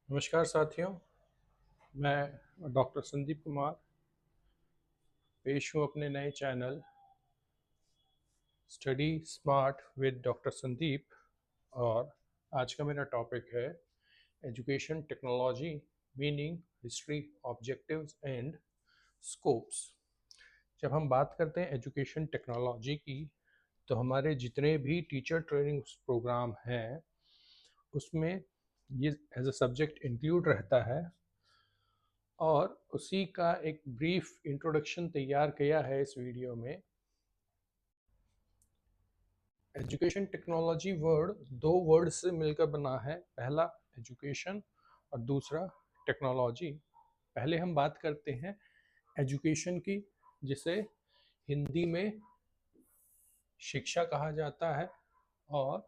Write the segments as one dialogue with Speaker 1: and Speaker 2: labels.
Speaker 1: नमस्कार साथियों। मैं डॉक्टर संदीप कुमार पेश हूँ अपने नए channel study smart with doctor Sandeep. और आज का मेरा टॉपिक है education technology, meaning, history, objectives and scopes. जब हम बात करते हैं एजुकेशन टेक्नोलॉजी की, तो हमारे जितने भी टीचर ट्रेनिंग प्रोग्राम हैं उसमें ये एज अ सब्जेक्ट इंक्लूड रहता है। और उसी का एक ब्रीफ इंट्रोडक्शन तैयार किया है इस वीडियो में। एजुकेशन टेक्नोलॉजी वर्ड दो वर्ड से मिलकर बना है, पहला एजुकेशन और दूसरा टेक्नोलॉजी। पहले हम बात करते हैं एजुकेशन की, जिसे हिंदी में शिक्षा कहा जाता है। और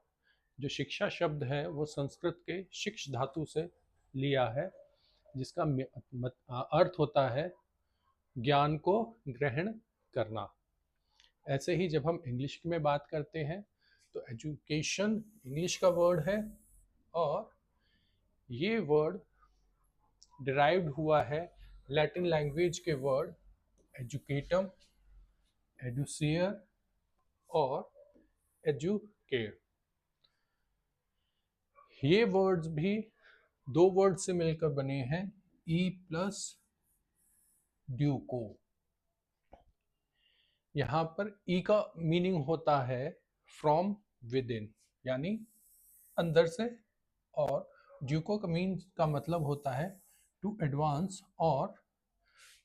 Speaker 1: जो शिक्षा शब्द है वो संस्कृत के शिक्ष धातु से लिया है, जिसका अर्थ होता है ज्ञान को ग्रहण करना। ऐसे ही जब हम इंग्लिश में बात करते हैं तो एजुकेशन इंग्लिश का वर्ड है, और ये वर्ड डिराइव्ड हुआ है लैटिन लैंग्वेज के वर्ड एजुकेटम, एडुसियर और एजुकेट। ये वर्ड्स भी दो वर्ड से मिलकर बने हैं, ई प्लस ड्यूको। यहाँ पर ई का मीनिंग होता है फ्रॉम विद इन, यानी अंदर से, और ड्यूको का मीन का मतलब होता है टू एडवांस और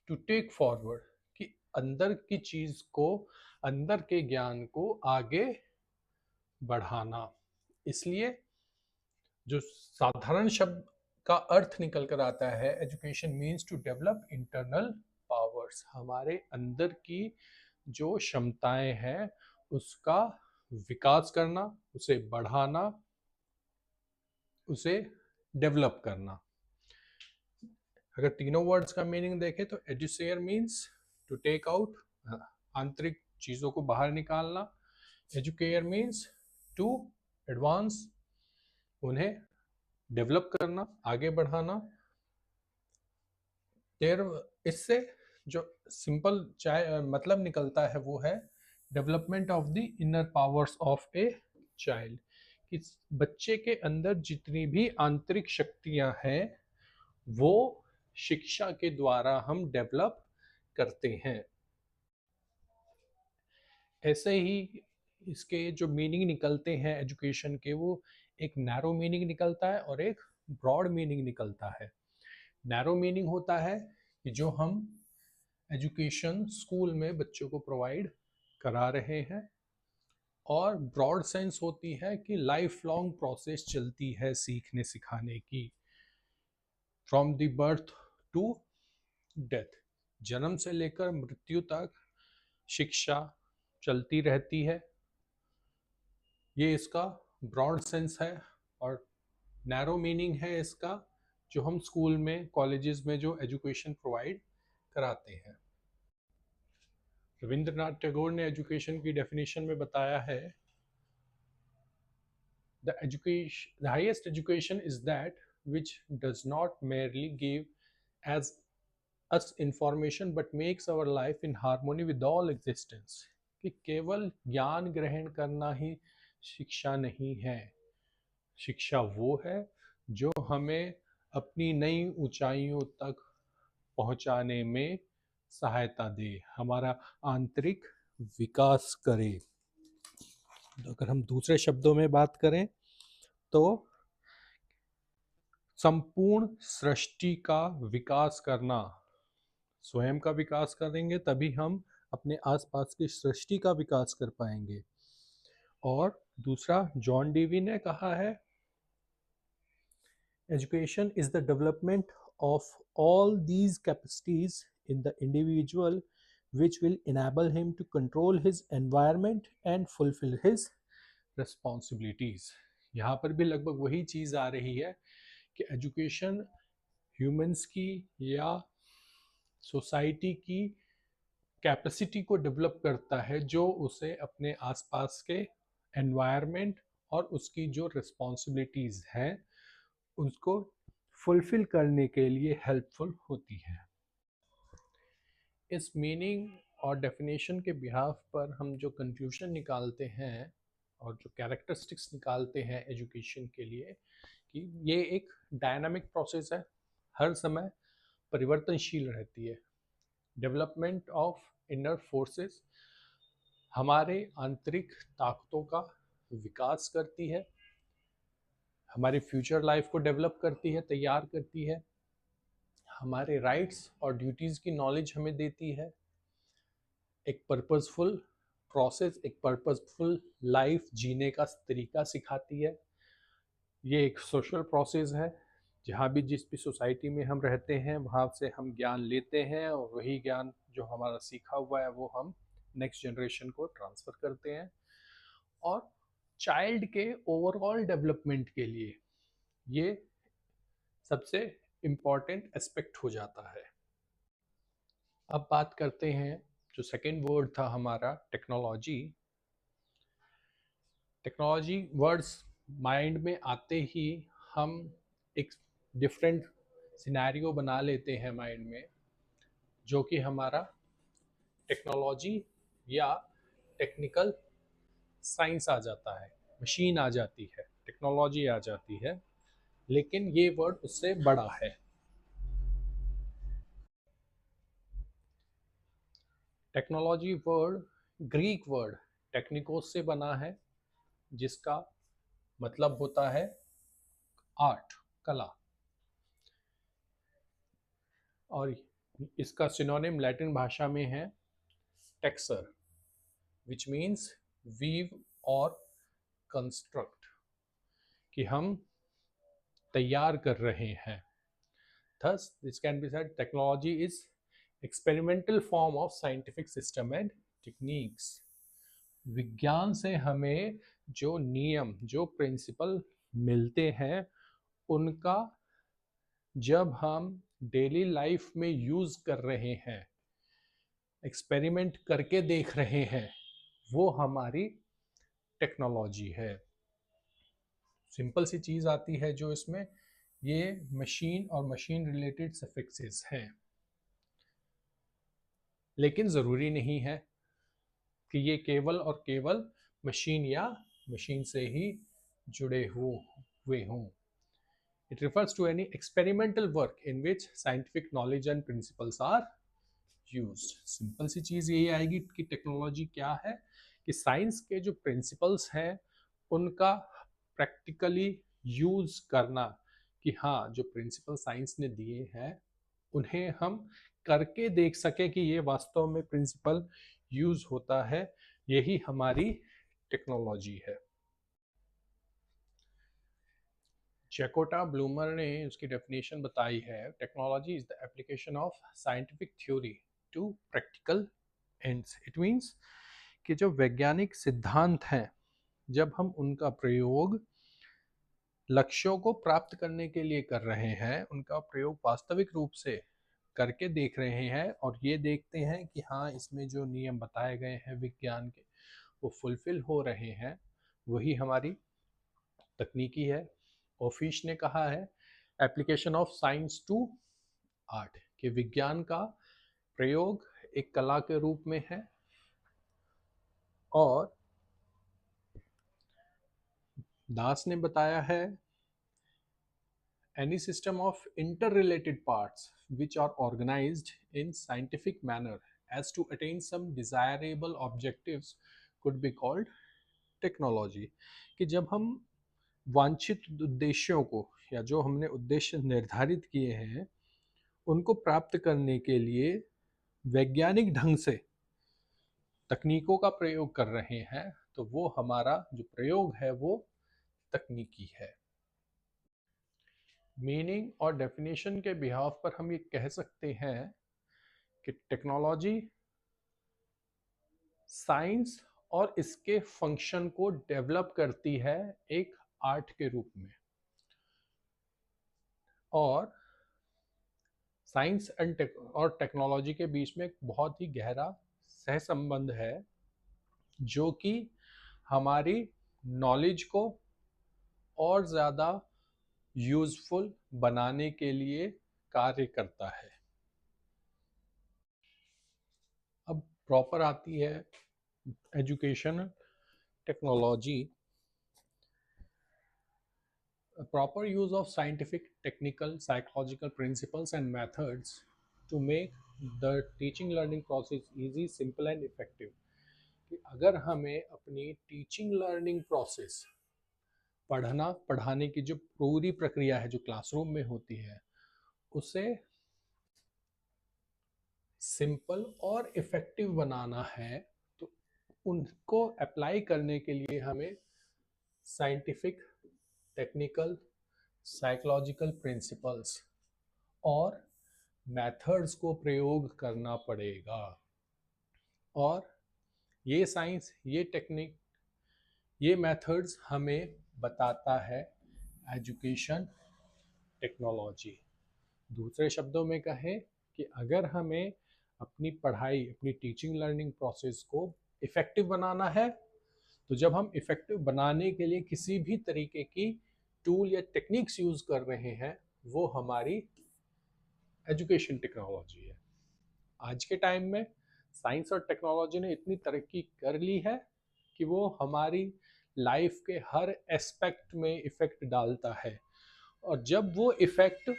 Speaker 1: टू टेक फॉरवर्ड, कि अंदर की चीज को, अंदर के ज्ञान को आगे बढ़ाना। इसलिए जो साधारण शब्द का अर्थ निकल कर आता है, education means to develop internal powers, हमारे अंदर की जो क्षमताएं हैं उसका विकास करना, उसे बढ़ाना, उसे डेवलप करना। अगर तीनों वर्ड्स का मीनिंग देखें तो एडुसेयर मीन्स टू टेक आउट, आंतरिक चीज़ों को बाहर निकालना। एजुकेयर मीन्स टू एडवांस, उन्हें डेवलप करना, आगे बढ़ाना। देर इससे जो सिंपल मतलब निकलता है वो है development of the inner powers of a child, कि बच्चे के अंदर जितनी भी आंतरिक शक्तियां हैं वो शिक्षा के द्वारा हम डेवलप करते हैं। ऐसे ही इसके जो मीनिंग निकलते हैं एजुकेशन के, वो एक नैरो मीनिंग निकलता है और एक ब्रॉड मीनिंग निकलता है। नैरो मीनिंग होता है कि जो हम एजुकेशन स्कूल में बच्चों को प्रोवाइड करा रहे हैं, और ब्रॉड सेंस होती है कि लाइफ लॉन्ग प्रोसेस चलती है सीखने सिखाने की, from the birth to death, जन्म से लेकर मृत्यु तक शिक्षा चलती रहती है। ये इसका ब्रॉड सेंस है। और नैरो मीनिंग है इसका, जो हम स्कूल में, कॉलेजेस में जो एजुकेशन प्रोवाइड कराते हैं। रविंद्रनाथ टैगोर ने एजुकेशन की डेफिनेशन में बताया है, the highest education is that which does not merely give as us information but makes our life in harmony with all existence, कि केवल ज्ञान ग्रहण करना ही शिक्षा नहीं है। शिक्षा वो है जो हमें अपनी नई ऊंचाइयों तक पहुंचाने में सहायता दे, हमारा आंतरिक विकास करे। तो अगर हम दूसरे शब्दों में बात करें तो संपूर्ण सृष्टि का विकास करना, स्वयं का विकास करेंगे तभी हम अपने आसपास की सृष्टि का विकास कर पाएंगे। और दूसरा, जॉन डीवी ने कहा है, education is the development of all these capacities in the individual which will enable him to control his environment and fulfill his responsibilities। यहाँ पर भी लगभग वही चीज़ आ रही है कि एजुकेशन ह्यूमंस की या सोसाइटी की कैपेसिटी को डेवलप करता है, जो उसे अपने आसपास के एनवायरनमेंट और उसकी जो रिस्पॉन्सिबिलिटीज़ हैं उसको फुलफिल करने के लिए हेल्पफुल होती है। इस मीनिंग और डेफिनेशन के बिहाफ पर हम जो कंक्लूजन निकालते हैं और जो कैरेक्टरिस्टिक्स निकालते हैं एजुकेशन के लिए, कि ये एक डायनामिक प्रोसेस है, हर समय परिवर्तनशील रहती है। डेवलपमेंट ऑफ इनर फोर्सेस हमारे आंतरिक ताकतों का विकास करती है, हमारे फ्यूचर लाइफ को डेवलप करती है, तैयार करती है, हमारे राइट्स और ड्यूटीज़ की नॉलेज हमें देती है, एक पर्पसफुल प्रोसेस, एक पर्पसफुल लाइफ जीने का तरीका सिखाती है। ये एक सोशल प्रोसेस है, जहाँ भी जिस भी सोसाइटी में हम रहते हैं वहाँ से हम ज्ञान लेते हैं और वही ज्ञान जो हमारा सीखा हुआ है वो हम नेक्स्ट जनरेशन को ट्रांसफ़र करते हैं। और चाइल्ड के ओवरऑल डेवलपमेंट के लिए ये सबसे इम्पॉर्टेंट एस्पेक्ट हो जाता है। अब बात करते हैं जो सेकेंड वर्ड था हमारा, टेक्नोलॉजी। टेक्नोलॉजी वर्ड्स माइंड में आते ही हम एक डिफरेंट सिनेरियो बना लेते हैं माइंड में, जो कि हमारा टेक्नोलॉजी या टेक्निकल साइंस आ जाता है, मशीन आ जाती है, टेक्नोलॉजी आ जाती है। लेकिन ये वर्ड उससे बड़ा है। टेक्नोलॉजी वर्ड ग्रीक वर्ड टेक्निकोस से बना है, जिसका मतलब होता है आर्ट, कला। और इसका सिनोनिम लैटिन भाषा में है टेक्सर, विच मीन्स वीव और कंस्ट्रक्ट, कि हम तैयार कर रहे हैं। Thus, this can be said technology is experimental form of scientific system and techniques. विज्ञान से हमें जो नियम, जो प्रिंसिपल मिलते हैं, उनका जब हम डेली लाइफ में यूज कर रहे हैं, एक्सपेरिमेंट करके देख रहे हैं, वो हमारी टेक्नोलॉजी है। सिंपल सी चीज आती है जो इसमें, ये मशीन और मशीन रिलेटेड सफिक्सेस हैं। लेकिन ज़रूरी नहीं है कि ये केवल और केवल मशीन या मशीन से ही जुड़े हुए हों। It refers to any experimental work in which scientific knowledge and principles are used. Simple सी चीज़ यही आएगी कि टेक्नोलॉजी क्या है, कि साइंस के जो प्रिंसिपल्स हैं उनका प्रैक्टिकली यूज़ करना, कि हाँ जो प्रिंसिपल साइंस ने दिए हैं उन्हें हम करके देख सकें कि ये वास्तव में प्रिंसिपल यूज़ होता है, यही हमारी टेक्नोलॉजी है। जैकोटा ब्लूमर ने उसकी डेफिनेशन बताई है, technology is the application of scientific theory to practical ends. It means कि जो वैज्ञानिक सिद्धांत हैं, जब हम उनका प्रयोग लक्ष्यों को प्राप्त करने के लिए कर रहे हैं, उनका प्रयोग वास्तविक रूप से करके देख रहे हैं और ये देखते हैं कि हाँ इसमें जो नियम बताए गए हैं विज्ञान के वो फुलफिल हो रहे हैं, वही हमारी तकनीकी है। ऑफिस ने कहा है application of science to art, कि विज्ञान का प्रयोग एक कला के रूप में है। और दास ने बताया है any system of interrelated parts which are organized in scientific manner as to attain some desirable objectives could be called technology। कि जब हम वांछित उद्देश्यों को, या जो हमने उद्देश्य निर्धारित किए हैं उनको प्राप्त करने के लिए वैज्ञानिक ढंग से तकनीकों का प्रयोग कर रहे हैं, तो वो हमारा जो प्रयोग है वो तकनीकी है। मीनिंग और डेफिनेशन के बिहाफ पर हम ये कह सकते हैं कि टेक्नोलॉजी साइंस और इसके फंक्शन को डेवलप करती है एक आर्ट के रूप में। और साइंस एंड और टेक्नोलॉजी के बीच में एक बहुत ही गहरा सहसंबंध है, जो कि हमारी नॉलेज को और ज़्यादा यूजफुल बनाने के लिए कार्य करता है। अब प्रॉपर आती है education technology. A proper use of scientific, technical, psychological principles and methods to make the teaching learning process easy, simple and effective। कि अगर हमें अपनी टीचिंग लर्निंग प्रोसेस, पढ़ना पढ़ाने की जो पूरी प्रक्रिया है जो क्लासरूम में होती है, उसे सिंपल और इफेक्टिव बनाना है, तो उनको अप्लाई करने के लिए हमें साइंटिफिक, टेक्निकल, साइकोलॉजिकल प्रिंसिपल्स और मेथड्स को प्रयोग करना पड़ेगा। और ये साइंस, ये टेक्निक, ये मेथड्स हमें बताता है एजुकेशन टेक्नोलॉजी। दूसरे शब्दों में कहें कि अगर हमें अपनी पढ़ाई, अपनी टीचिंग लर्निंग प्रोसेस को इफ़ेक्टिव बनाना है, तो जब हम इफ़ेक्टिव बनाने के लिए किसी भी तरीके की टूल या टेक्निक्स यूज़ कर रहे हैं, वो हमारी एजुकेशन टेक्नोलॉजी है। आज के टाइम में साइंस और टेक्नोलॉजी ने इतनी तरक्की कर ली है कि वो हमारी लाइफ के हर एस्पेक्ट में इफ़ेक्ट डालता है। और जब वो इफ़ेक्ट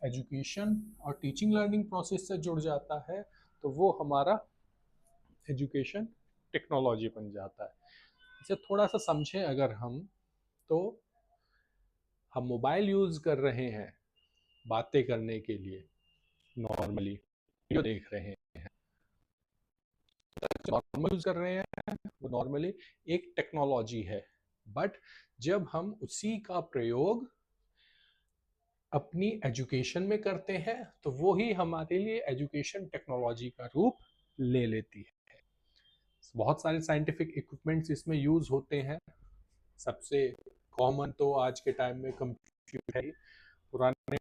Speaker 1: एजुकेशन और टीचिंग लर्निंग प्रोसेस से जुड़ जाता है, तो वो हमारा एजुकेशन टेक्नोलॉजी बन जाता है। इसे थोड़ा सा समझें अगर हम, तो हम मोबाइल यूज़ कर रहे हैं बातें करने के लिए, नॉर्मली वीडियो देख रहे हैं, नॉर्मल यूज़ कर रहे हैं, वो नॉर्मली एक टेक्नोलॉजी है। बट जब हम उसी का प्रयोग अपनी एजुकेशन में करते हैं, तो वो ही हमारे लिए एजुकेशन टेक्नोलॉजी का रूप ले लेती है। बहुत सारे साइंटिफिक इक्विपमेंट्स इसमें यूज़ होते हैं। सबसे कॉमन तो आज के टाइम में कंप्यूटर है। पुराने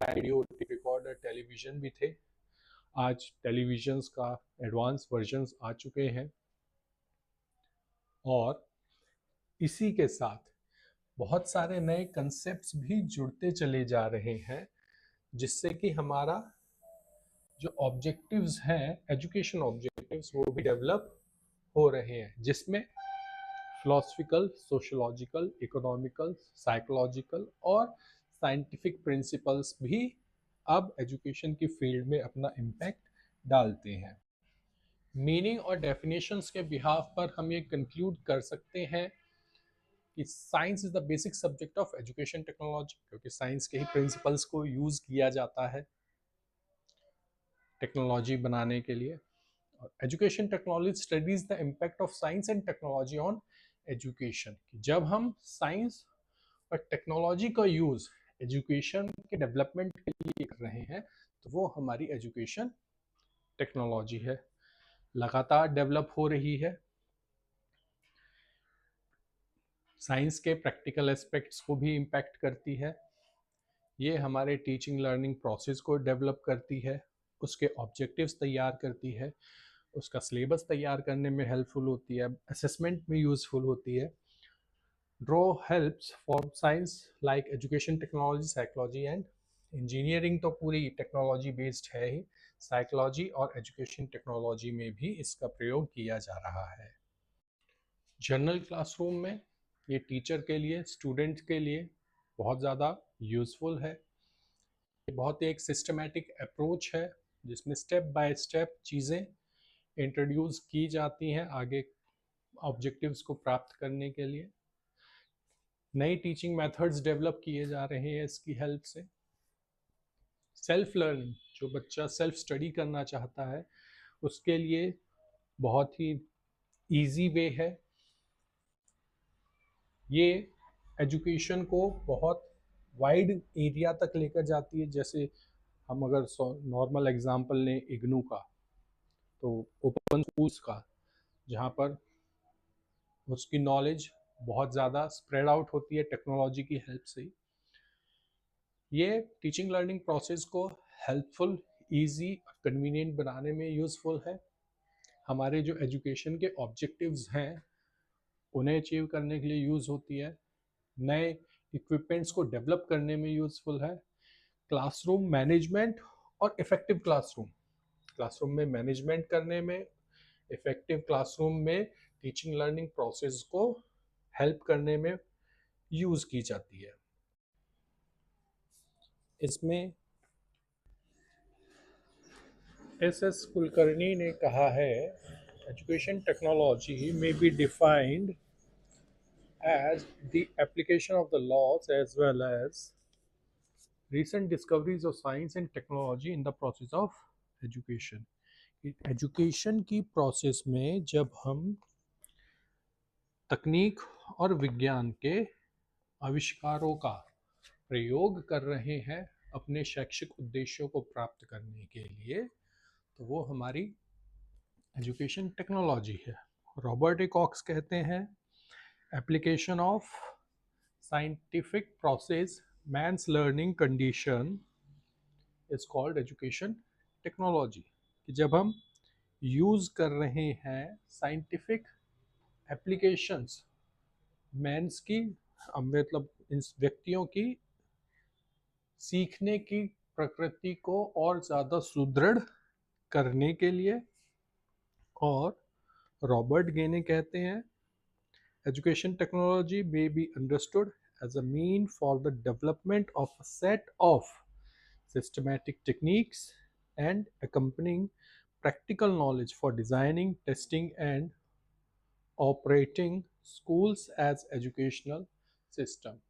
Speaker 1: रेडियो, टेप रिकॉर्डर, टेलीविज़न भी थे। आज टेलीविजन्स का एडवांस वर्जन्स आ चुके हैं। और इसी के साथ बहुत सारे नए कंसेप्ट्स भी जुड़ते चले जा रहे हैं, जिससे कि हमारा जो ऑब्जेक्टिव्स हैं, एजुकेशन ऑब्जेक्टिव्स, वो भी डेवलप हो रहे हैं, जिसमें फिलोसफिकल, सोशोलॉजिकल, इकोनॉमिकल, साइकोलॉजिकल और साइंटिफिक प्रिंसिपल्स भी अब एजुकेशन की फील्ड में अपना इम्पैक्ट डालते हैं। मीनिंग और डेफिनेशंस के बिहाफ पर हम ये कंक्लूड कर सकते हैं कि science is the basic subject of education technology, क्योंकि साइंस के ही प्रिंसिपल्स को यूज़ किया जाता है टेक्नोलॉजी बनाने के लिए। और education technology studies the impact of science and technology on education. जब हम साइंस और टेक्नोलॉजी का यूज़ एजुकेशन के डेवलपमेंट के लिए कर रहे हैं, तो वो हमारी एजुकेशन टेक्नोलॉजी है, लगातार डेवलप हो रही है। साइंस के प्रैक्टिकल एस्पेक्ट्स को भी इम्पैक्ट करती है। ये हमारे टीचिंग लर्निंग प्रोसेस को डेवलप करती है, उसके ऑब्जेक्टिव्स तैयार करती है, उसका सिलेबस तैयार करने में हेल्पफुल होती है, असेसमेंट में यूज़फुल होती है। Draw helps for science like education technology, psychology and engineering तो पूरी टेक्नोलॉजी बेस्ड है ही, साइकोलॉजी और एजुकेशन टेक्नोलॉजी में भी इसका प्रयोग किया जा रहा है। जनरल क्लासरूम में ये टीचर के लिए, स्टूडेंट के लिए बहुत ज़्यादा यूज़फुल है। ये बहुत ही एक सिस्टमेटिक अप्रोच है, जिसमें स्टेप बाय स्टेप चीज़ें इंट्रोड्यूस की जाती हैं आगे ऑब्जेक्टिव्स को प्राप्त करने के लिए। नई टीचिंग मेथड्स डेवलप किए जा रहे हैं इसकी हेल्प से। सेल्फ लर्निंग, जो बच्चा सेल्फ स्टडी करना चाहता है, उसके लिए बहुत ही ईजी वे है। ये एजुकेशन को बहुत वाइड एरिया तक लेकर जाती है। जैसे हम अगर नॉर्मल एग्जांपल लें इग्नू का, तो ओपन स्कूल्स का, जहाँ पर उसकी नॉलेज बहुत ज़्यादा स्प्रेड आउट होती है टेक्नोलॉजी की हेल्प से। ये टीचिंग लर्निंग प्रोसेस को हेल्पफुल, ईजी और कन्वीनियंट बनाने में यूज़फुल है। हमारे जो एजुकेशन के ऑब्जेक्टिव्स हैं, उन्हें अचीव करने के लिए यूज़ होती है। नए इक्विपमेंट्स को डेवलप करने में यूजफुल है, क्लासरूम मैनेजमेंट और इफेक्टिव क्लासरूम, क्लासरूम में मैनेजमेंट करने में, इफेक्टिव क्लासरूम में टीचिंग लर्निंग प्रोसेस को हेल्प करने में यूज की जाती है। इसमें एस कुलकर्णी ने कहा है, एजुकेशन टेक्नोलॉजी में be defined as the application of the laws as well as recent discoveries of science and technology in the process of education। Education की प्रोसेस में जब हम तकनीक और विज्ञान के आविष्कारों का प्रयोग कर रहे हैं अपने शैक्षिक उद्देश्यों को प्राप्त करने के लिए, तो वो हमारी एजुकेशन टेक्नोलॉजी है। रॉबर्ट ए कॉक्स कहते हैं, application of scientific process man's learning condition is called education technology। कि जब हम यूज कर रहे हैं साइंटिफिक एप्लीकेशंस मैंस की, मतलब इन व्यक्तियों की सीखने की प्रकृति को और ज़्यादा सुदृढ़ करने के लिए। और रॉबर्ट गेने कहते हैं, education technology may be understood as a mean for the development of a set of systematic techniques and accompanying practical knowledge for designing, testing and operating schools as educational system।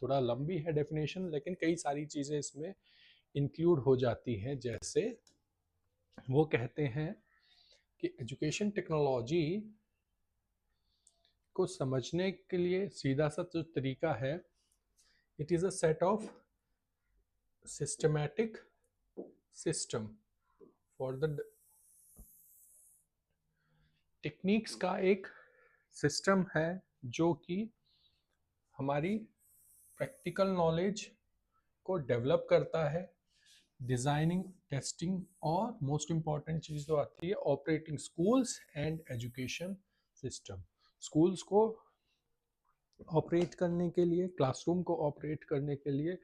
Speaker 1: थोड़ा लंबी है definition, लेकिन कई सारी चीज़ें इसमें include हो जाती हैं। जैसे वो कहते हैं कि एजुकेशन टेक्नोलॉजी को समझने के लिए सीधा सा जो तरीका है, it is a set of systematic system for the techniques का एक सिस्टम है जो कि हमारी प्रैक्टिकल नॉलेज को डेवलप करता है, डिज़ाइनिंग, टेस्टिंग और मोस्ट इम्पॉर्टेंट चीज़ जो आती है operating schools and education system. Schools को ऑपरेट करने के लिए, क्लासरूम को ऑपरेट करने के लिए,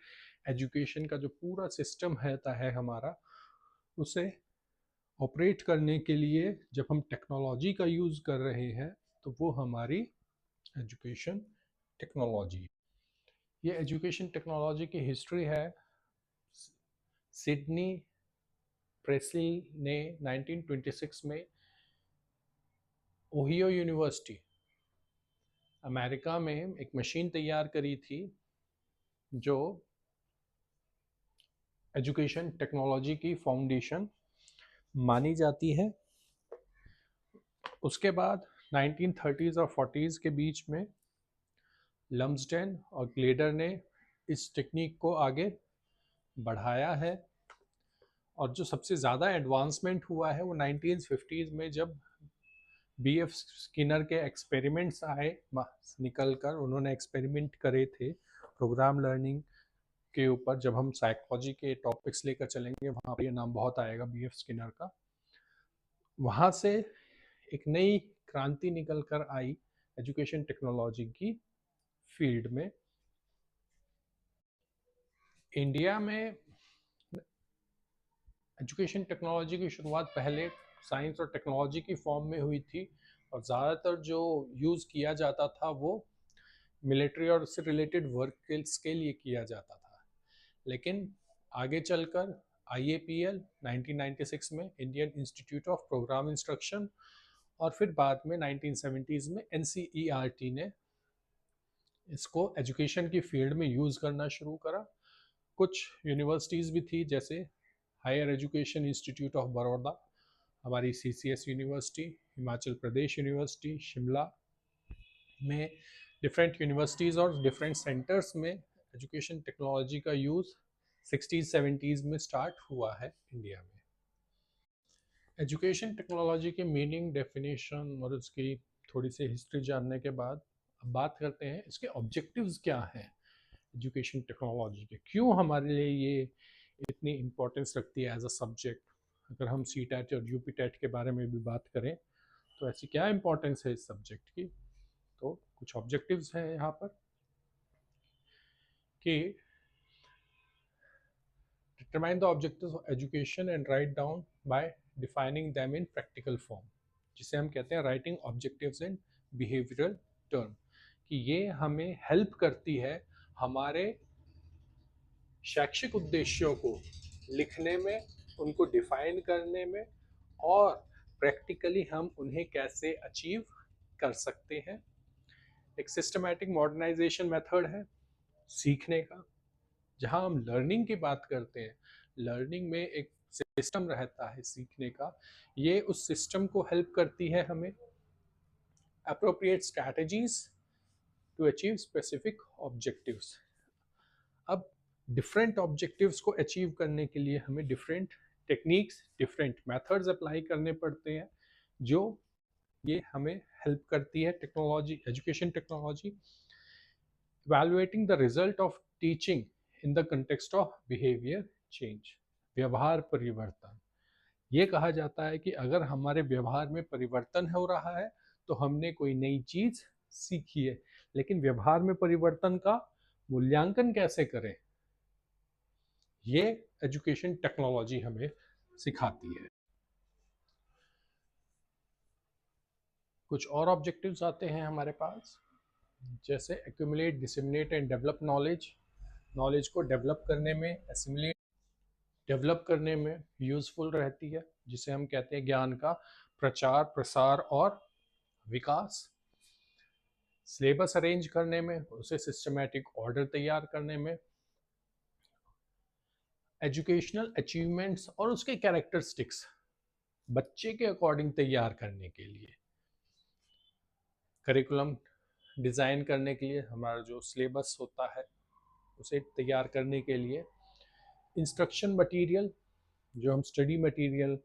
Speaker 1: एजुकेशन का जो पूरा सिस्टम है हमारा, उसे ऑपरेट करने के लिए जब हम टेक्नोलॉजी का यूज़ कर रहे हैं तो वो हमारी एजुकेशन टेक्नोलॉजी। ये एजुकेशन टेक्नोलॉजी की हिस्ट्री है। सिडनी प्रेस्ली ने 1926 में ओहियो यूनिवर्सिटी अमेरिका में एक मशीन तैयार करी थी जो एजुकेशन टेक्नोलॉजी की फाउंडेशन मानी जाती है। उसके बाद 1930s और 40s के बीच में लम्सडेन और ग्लेडर ने इस टेक्निक को आगे बढ़ाया है। और जो सबसे ज़्यादा एडवांसमेंट हुआ है वो 1950s में, जब BF स्किनर के एक्सपेरिमेंट्स आए निकल कर। उन्होंने एक्सपेरिमेंट करे थे प्रोग्राम लर्निंग के ऊपर। जब हम साइकोलॉजी के टॉपिक्स लेकर चलेंगे वहाँ पर ये नाम बहुत आएगा BF स्किनर का। वहाँ से एक नई क्रांति निकल कर आई एजुकेशन टेक्नोलॉजी की फील्ड में। इंडिया में एजुकेशन टेक्नोलॉजी की शुरुआत पहले साइंस और टेक्नोलॉजी की फॉर्म में हुई थी और ज़्यादातर जो यूज़ किया जाता था वो मिलिट्री और उससे रिलेटेड वर्क के लिए किया जाता था। लेकिन आगे चलकर IAPL 1996 में, Indian institute of programme instruction, और फिर बाद में 1970s में NCERT ने इसको एजुकेशन की फील्ड में यूज़ करना शुरू करा। कुछ यूनिवर्सिटीज़ भी थी, जैसे higher education institute of Baroda, हमारी CCS university, Himachal Pradesh university, Shimla में डिफरेंट यूनिवर्सिटीज़ और डिफरेंट सेंटर्स में एजुकेशन टेक्नोलॉजी का यूज़ 60s 70s में स्टार्ट हुआ है इंडिया में। एजुकेशन टेक्नोलॉजी के मीनिंग, डेफिनेशन और उसकी थोड़ी सी हिस्ट्री जानने के बाद अब बात करते हैं इसके ऑब्जेक्टिव्स क्या हैं एजुकेशन टेक्नोलॉजी के, क्यों हमारे लिए ये इतनी इम्पोर्टेंस रखती है एज अ सब्जेक्ट। अगर हम CTET और UPTET के बारे में भी बात करें तो ऐसी क्या इम्पोर्टेंस है इस सब्जेक्ट की, तो कुछ ऑब्जेक्टिव्स हैं यहाँ पर। कि determine the objectives of education and write down by defining them in practical form, जिसे हम कहते हैं राइटिंग ऑब्जेक्टिव्स इन बिहेवियरल टर्म, कि ये हमें हेल्प करती है हमारे शैक्षिक उद्देश्यों को लिखने में, उनको डिफाइन करने में, और प्रैक्टिकली हम उन्हें कैसे अचीव कर सकते हैं। एक सिस्टमैटिक मॉडर्नाइजेशन मेथड है सीखने का, जहां हम लर्निंग की बात करते हैं। लर्निंग में एक सिस्टम रहता है सीखने का, ये उस सिस्टम को हेल्प करती है हमें appropriate strategies to achieve specific objectives. अब डिफरेंट ऑब्जेक्टिव्स को अचीव करने के लिए हमें different techniques, different methods apply करने पड़ते हैं, जो ये हमें हेल्प करती है technology, education technology. Evaluating the result of teaching in the context of behaviour change, व्यवहार परिवर्तन। ये कहा जाता है कि अगर हमारे व्यवहार में परिवर्तन हो रहा है तो हमने कोई नई चीज सीखी है, लेकिन व्यवहार में परिवर्तन का मूल्यांकन कैसे करें, ये एजुकेशन टेक्नोलॉजी हमें सिखाती है। कुछ और ऑब्जेक्टिव्स आते हैं हमारे पास, जैसे accumulate, disseminate and develop knowledge. Knowledge को डेवलप करने में, एसिमुलेट डेवलप करने में यूजफुल रहती है, जिसे हम कहते हैं ज्ञान का प्रचार, प्रसार और विकास। सिलेबस अरेंज करने में, उसे सिस्टमैटिक ऑर्डर तैयार करने में। एजुकेशनल अचीवमेंट्स और उसके कैरेक्टरिस्टिक्स बच्चे के अकॉर्डिंग तैयार करने के लिए। करिकुलम डिज़ाइन करने के लिए, हमारा जो सिलेबस होता है उसे तैयार करने के लिए। इंस्ट्रक्शन मटेरियल, जो हम स्टडी मटेरियल,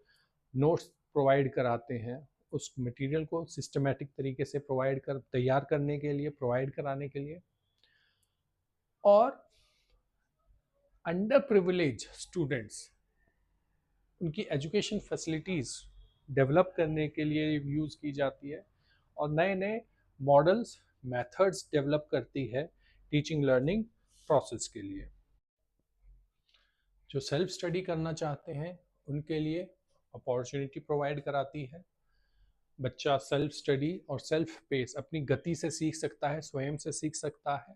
Speaker 1: नोट्स प्रोवाइड कराते हैं, उस मटेरियल को सिस्टमैटिक तरीके से तैयार करने के लिए, प्रोवाइड कराने के लिए। और अंडर प्रिविलेज स्टूडेंट्स, उनकी एजुकेशन फैसिलिटीज़ डेवलप करने के लिए यूज़ की जाती है, और नए नए मॉडल्स, मेथड्स डेवलप करती है टीचिंग लर्निंग प्रोसेस के लिए। जो सेल्फ स्टडी करना चाहते हैं उनके लिए अपॉर्चुनिटी प्रोवाइड कराती है। बच्चा सेल्फ स्टडी और सेल्फ पेस अपनी गति से सीख सकता है, स्वयं से सीख सकता है।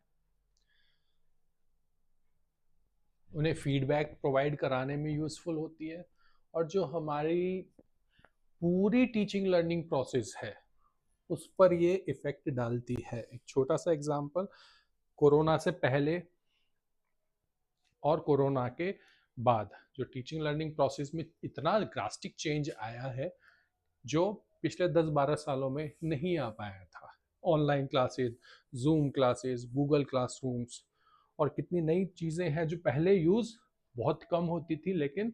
Speaker 1: उन्हें फीडबैक प्रोवाइड कराने में यूज़फुल होती है। और जो हमारी पूरी टीचिंग लर्निंग प्रोसेस है उस पर ये इफ़ेक्ट डालती है। एक छोटा सा एग्जांपल, कोरोना से पहले और कोरोना के बाद जो टीचिंग लर्निंग प्रोसेस में इतना ड्रास्टिक चेंज आया है, जो पिछले 10-12 सालों में नहीं आ पाया था। Online classes, zoom classes, Google classrooms, और कितनी नई चीज़ें हैं जो पहले यूज़ बहुत कम होती थी, लेकिन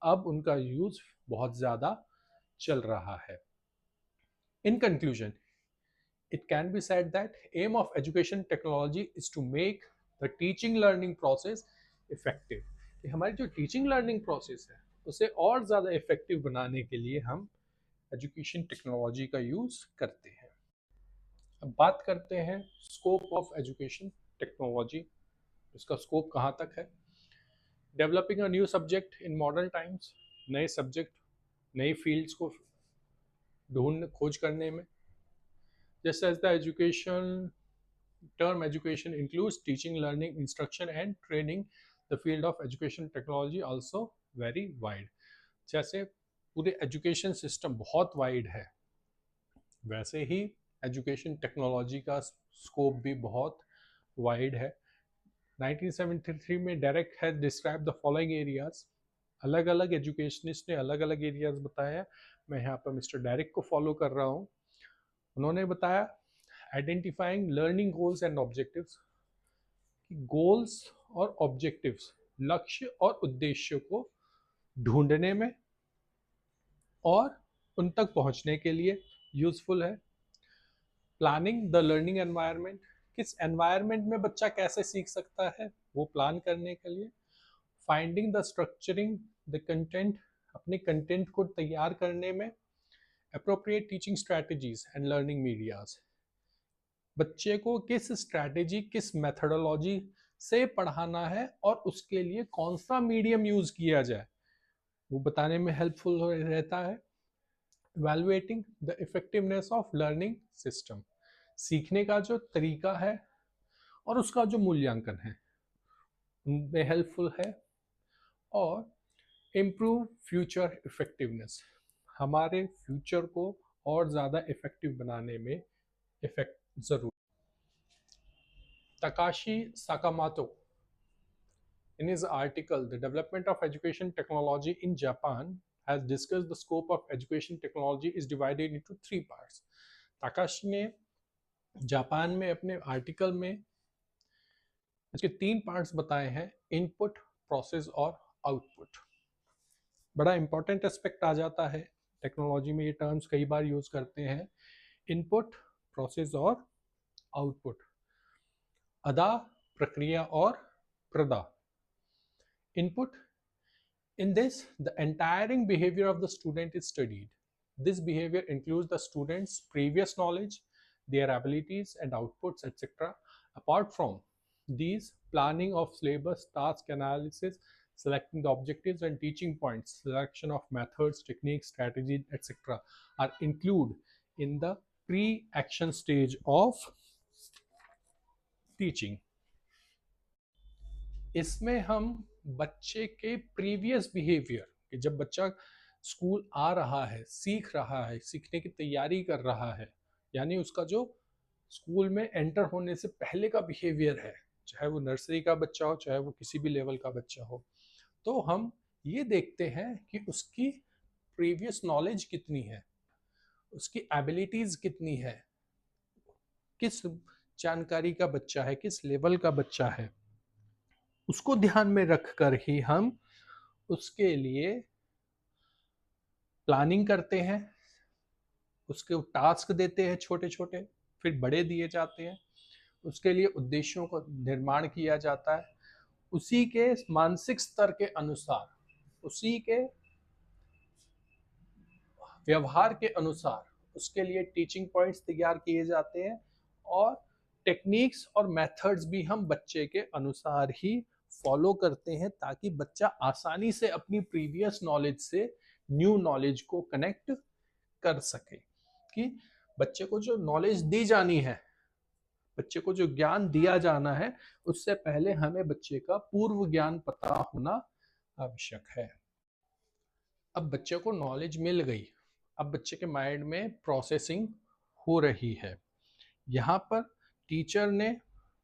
Speaker 1: अब उनका यूज़ बहुत ज़्यादा चल रहा है। In conclusion, it can be said that aim of education technology is to make the teaching learning process effective. कि हमारी जो टीचिंग लर्निंग प्रोसेस है उसे और ज़्यादा इफेक्टिव बनाने के लिए हम एजुकेशन टेक्नोलॉजी का यूज़ करते हैं। अब बात करते हैं स्कोप ऑफ एजुकेशन टेक्नोलॉजी, इसका स्कोप कहाँ तक है। Developing a new subject in modern times, नए सब्जेक्ट, नई फील्ड्स को खोज करने में। Just as the education term education includes teaching, learning, instruction and training, the field of education technology also very wide. जैसे पूरे एजुकेशन सिस्टम बहुत wide है, वैसे ही एजुकेशन टेक्नोलॉजी का स्कोप भी बहुत वाइड है। 1973 में Derek has describe the following areas. अलग अलग एजुकेशनिस्ट ने अलग अलग एरियाज बताया, मैं यहाँ पर मिस्टर डेरेक को फॉलो कर रहा हूँ। उन्होंने बताया identifying learning goals and objectives, goals और ऑब्जेक्टिव्स, लक्ष्य और उद्देश्य को ढूंढने में और उन तक पहुंचने के लिए यूजफुल है। प्लानिंग द लर्निंग एनवायरनमेंट, किस एनवायरनमेंट में बच्चा कैसे सीख सकता है वो प्लान करने के लिए। Finding the structuring the content, अपने कंटेंट को तैयार करने में। Appropriate teaching strategies and learning medias, बच्चे को किस स्ट्रैटेजी, किस मेथडोलॉजी से पढ़ाना है और उसके लिए कौन सा मीडियम यूज किया जाए वो बताने में हेल्पफुल रहता है। Evaluating the effectiveness of learning system, सीखने का जो तरीका है और उसका जो मूल्यांकन है उनमें हेल्पफुल है। और इम्प्रूव फ्यूचर इफेक्टिवनेस, हमारे फ्यूचर को और ज़्यादा इफेक्टिव बनाने में इफेक्ट जरूर। Takashi Sakamoto in his article The Development of Education Technology in Japan has discussed the scope of education technology is divided into three parts. Takeshi ने Japan में अपने आर्टिकल में इसके 3 पार्ट्स बताए हैं, इनपुट, प्रोसेस और output. बड़ा important aspect आ जाता है, टेक्नोलॉजी में ये टर्म्स कई बार यूज करते हैं, इनपुट, प्रोसेस और आउटपुट। अदा, प्रक्रिया और प्रदा। Input, in this the entire behavior of the student is studied. This behavior includes the student's previous knowledge, their abilities and outputs, etc. Apart from these, planning of syllabus, task analysis, selecting the objectives and teaching points, selection of methods, techniques, strategies, etc. are included in the pre-action stage of teaching. इसमें हम बच्चे के previous behaviour कि जब बच्चा school आ रहा है, सीख रहा है, सीखने की तैयारी कर रहा है, यानी उसका जो स्कूल में एंटर होने से पहले का बिहेवियर है, चाहे वो नर्सरी का बच्चा हो, चाहे वो किसी भी लेवल का बच्चा हो, तो हम ये देखते हैं कि उसकी प्रीवियस नॉलेज कितनी है, उसकी एबिलिटीज कितनी है, किस जानकारी का बच्चा है, किस लेवल का बच्चा है, उसको ध्यान में रखकर ही हम उसके लिए प्लानिंग करते हैं, उसके टास्क देते हैं छोटे छोटे, फिर बड़े दिए जाते हैं, उसके लिए उद्देश्यों का निर्माण किया जाता है, उसी के मानसिक स्तर के अनुसार, उसी के व्यवहार के अनुसार उसके लिए टीचिंग पॉइंट्स तैयार किए जाते हैं और टेक्निक्स और मेथड्स भी हम बच्चे के अनुसार ही फॉलो करते हैं ताकि बच्चा आसानी से अपनी प्रीवियस नॉलेज से न्यू नॉलेज को कनेक्ट कर सके। कि बच्चे को जो नॉलेज दी जानी है, बच्चे को जो ज्ञान दिया जाना है, उससे पहले हमें बच्चे का पूर्व ज्ञान पता होना आवश्यक है। अब बच्चे को नॉलेज मिल गई, अब बच्चे के माइंड में प्रोसेसिंग हो रही है। यहाँ पर टीचर ने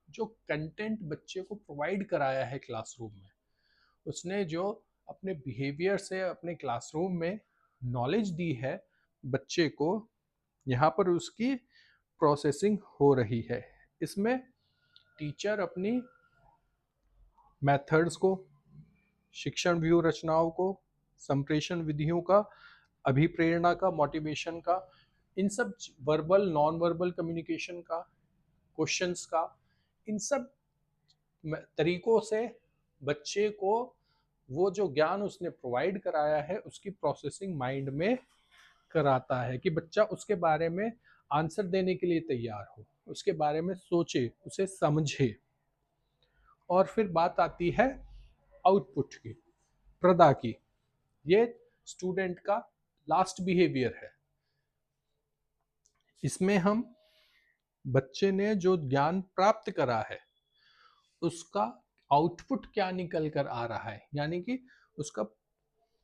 Speaker 1: जो कंटेंट बच्चे को प्रोवाइड कराया है क्लासरूम में, उसने जो अपने बिहेवियर से अपने क्लासरूम में नॉलेज दी है बच्चे को, यहाँ पर उसकी प्रोसेसिंग हो रही है। इसमें टीचर अपनी मेथड्स को, शिक्षण व्यू रचनाओं को, संप्रेषण विधियों का, अभिप्रेरणा का, मोटिवेशन का, इन सब वर्बल नॉन वर्बल कम्युनिकेशन का, क्वेश्चंस का, इन सब तरीकों से बच्चे को वो जो ज्ञान उसने प्रोवाइड कराया है उसकी प्रोसेसिंग माइंड में कराता है कि बच्चा उसके बारे में आंसर देने के लिए तैयार हो, उसके बारे में सोचे, उसे समझे। और फिर बात आती है आउटपुट की, प्रदा की। ये स्टूडेंट का लास्ट बिहेवियर है। इसमें हम बच्चे ने जो ज्ञान प्राप्त करा है उसका आउटपुट क्या निकल कर आ रहा है, यानी कि उसका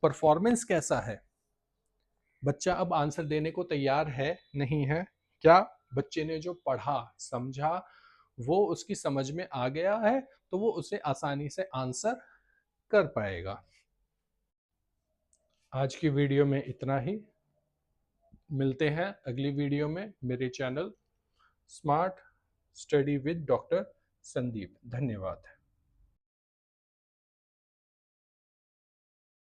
Speaker 1: परफॉर्मेंस कैसा है। बच्चा अब आंसर देने को तैयार है, नहीं है, क्या बच्चे ने जो पढ़ा समझा वो उसकी समझ में आ गया है, तो वो उसे आसानी से आंसर कर पाएगा। आज की वीडियो में इतना ही, मिलते हैं अगली वीडियो में मेरे channel smart study with doctor Sandeep. धन्यवाद।